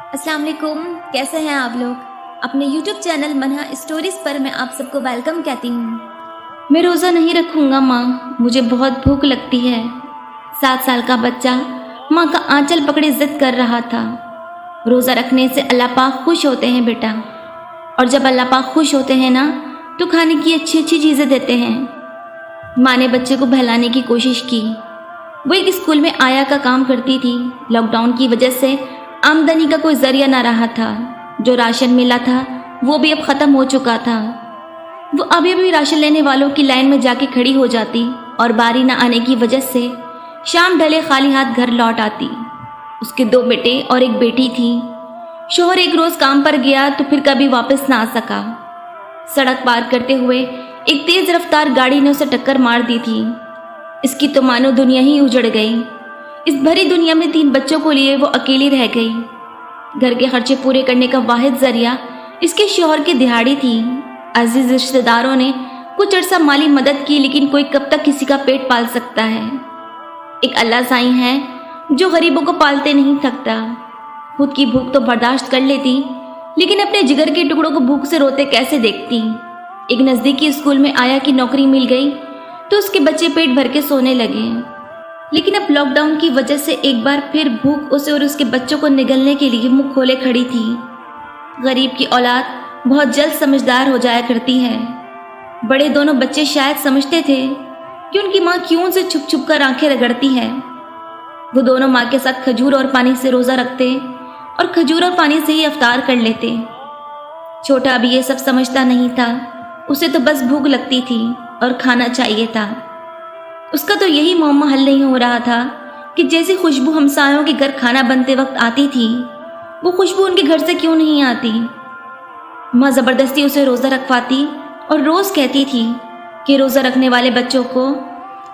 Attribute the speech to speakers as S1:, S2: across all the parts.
S1: अस्सलाम वालेकुम, कैसे हैं आप लोग। अपने YouTube चैनल मनहा स्टोरीज़ पर मैं आप सबको वेलकम कहती हूँ।
S2: मैं रोज़ा नहीं रखूँगा माँ, मुझे बहुत भूख लगती है। 7 साल का बच्चा माँ का आंचल पकड़े जिद कर रहा था। रोज़ा रखने से अल्लाह पाक खुश होते हैं बेटा, और जब अल्लाह पाक खुश होते हैं ना तो खाने की अच्छी अच्छी चीज़ें देते हैं। माँ ने बच्चे को बहलाने की कोशिश की। वो एक स्कूल में आया का काम करती थी। लॉकडाउन की वजह से आमदनी का कोई जरिया ना रहा था। जो राशन मिला था वो भी अब ख़त्म हो चुका था। वो अभी अभी राशन लेने वालों की लाइन में जाके खड़ी हो जाती और बारी ना आने की वजह से शाम ढले खाली हाथ घर लौट आती। उसके 2 बेटे और एक बेटी थी। शोहर एक रोज़ काम पर गया तो फिर कभी वापस ना आ सका। सड़क पार करते हुए एक तेज़ रफ्तार गाड़ी ने उसे टक्कर मार दी थी। इसकी तो मानो दुनिया ही उजड़ गई। इस भरी दुनिया में 3 बच्चों को लिए वो अकेली रह गई। घर के खर्चे पूरे करने का वाहिद जरिया इसके शौहर की दिहाड़ी थी। अजीज रिश्तेदारों ने कुछ अरसा माली मदद की, लेकिन कोई कब तक किसी का पेट पाल सकता है। एक अल्लाह साईं है जो गरीबों को पालते नहीं थकता। खुद की भूख तो बर्दाश्त कर लेती, लेकिन अपने जिगर के टुकड़ों को भूख से रोते कैसे देखती। एक नज़दीकी स्कूल में आया की नौकरी मिल गई तो उसके बच्चे पेट भर के सोने लगे। लेकिन अब लॉकडाउन की वजह से एक बार फिर भूख उसे और उसके बच्चों को निगलने के लिए मुंह खोले खड़ी थी। गरीब की औलाद बहुत जल्द समझदार हो जाया करती है। बड़े दोनों बच्चे शायद समझते थे कि उनकी माँ क्यों उनसे छुप छुप कर आंखें रगड़ती है। वो दोनों माँ के साथ खजूर और पानी से रोज़ा रखते और खजूर और पानी से ही अफ्तार कर लेते। छोटा अभी ये सब समझता नहीं था। उसे तो बस भूख लगती थी और खाना चाहिए था। उसका तो यही मुअम्मा हल नहीं हो रहा था कि जैसी खुशबू हमसायों के घर खाना बनते वक्त आती थी, वो खुशबू उनके घर से क्यों नहीं आती। माँ ज़बरदस्ती उसे रोज़ा रखवाती और रोज़ कहती थी कि रोज़ा रखने वाले बच्चों को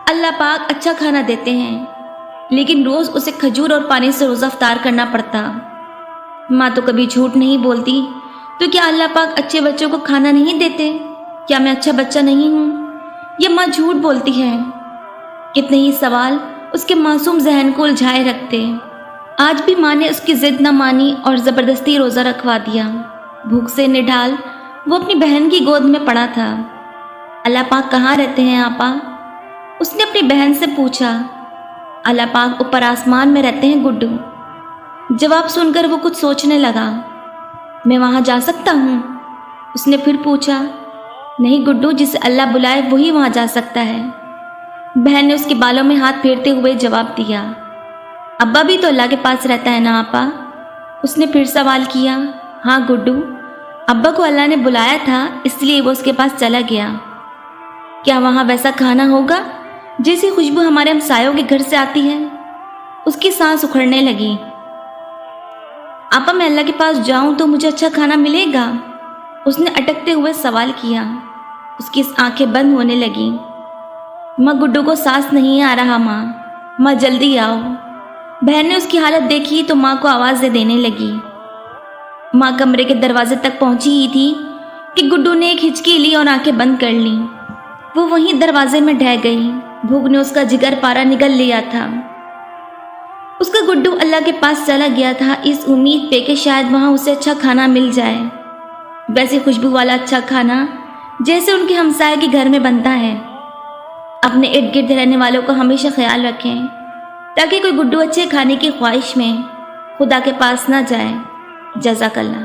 S2: अल्लाह पाक अच्छा खाना देते हैं, लेकिन रोज़ उसे खजूर और पानी से रोज़ा अफ्तार करना पड़ता। माँ तो कभी झूठ नहीं बोलती, तो क्या अल्लाह पाक अच्छे बच्चों को खाना नहीं देते? क्या मैं अच्छा बच्चा नहीं हूँ? ये माँ झूठ बोलती है। कितने ही सवाल उसके मासूम जहन को उलझाए रखते। आज भी माँ ने उसकी जिद न मानी और ज़बरदस्ती रोज़ा रखवा दिया। भूख से निढाल वो अपनी बहन की गोद में पड़ा था। अल्लाह पाक कहाँ रहते हैं आपा? उसने अपनी बहन से पूछा। अल्लाह पाक ऊपर आसमान में रहते हैं गुड्डू। जवाब सुनकर वो कुछ सोचने लगा। मैं वहाँ जा सकता हूँ? उसने फिर पूछा। नहीं गुड्डू, जिसे अल्लाह बुलाए वही वहाँ जा सकता है। बहन ने उसके बालों में हाथ फेरते हुए जवाब दिया। अब्बा भी तो अल्लाह के पास रहता है ना आपा? उसने फिर सवाल किया। हाँ गुड्डू, अब्बा को अल्लाह ने बुलाया था, इसलिए वो उसके पास चला गया। क्या वहाँ वैसा खाना होगा जैसी खुशबू हमारे हमसायों के घर से आती है? उसकी सांस उखड़ने लगी। आपा, मैं अल्लाह के पास जाऊँ तो मुझे अच्छा खाना मिलेगा? उसने अटकते हुए सवाल किया। उसकी आंखें बंद होने लगी। माँ, गुड्डू को सांस नहीं आ रहा। माँ जल्दी आओ। बहन ने उसकी हालत देखी तो माँ को आवाज़ें देने लगी। माँ कमरे के दरवाजे तक पहुंची ही थी कि गुड्डू ने एक हिचकी ली और आंखें बंद कर लीं। वो वहीं दरवाजे में ढह गई। भूख ने उसका जिगर पारा निगल लिया था। उसका गुड्डू अल्लाह के पास चला गया था इस उम्मीद पे कि शायद वहाँ उसे अच्छा खाना मिल जाए, वैसे खुशबू वाला अच्छा खाना जैसे उनके हमसाये के घर में बनता है। अपने इर्द गिर्द रहने वालों का हमेशा ख्याल रखें ताकि कोई गुड्डू अच्छे खाने की ख्वाहिश में खुदा के पास ना जाए। जज़ाकल्लाह।